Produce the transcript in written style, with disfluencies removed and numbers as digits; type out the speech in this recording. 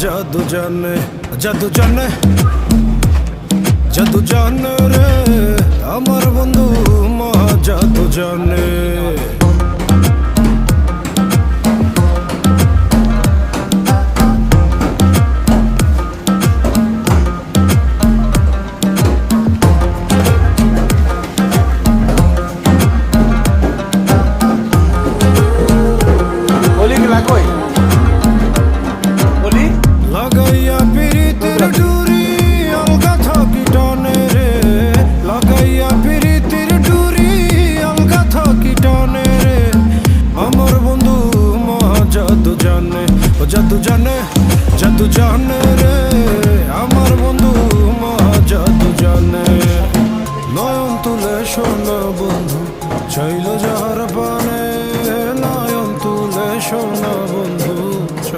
জাদু জানে, জাদু জানে, জাদু জানে রে আমার বন্ধু মহা জাদু জানে। লাগাইয়া পিরিতির ডুরি অলগা থাকি টানে রে, লাগাইয়া পিরিতির ডুরি অলগা থাকি টানে রে আমার বন্ধু মহা জাদু জানে, ও জাদু জানে, জাদু জানে রে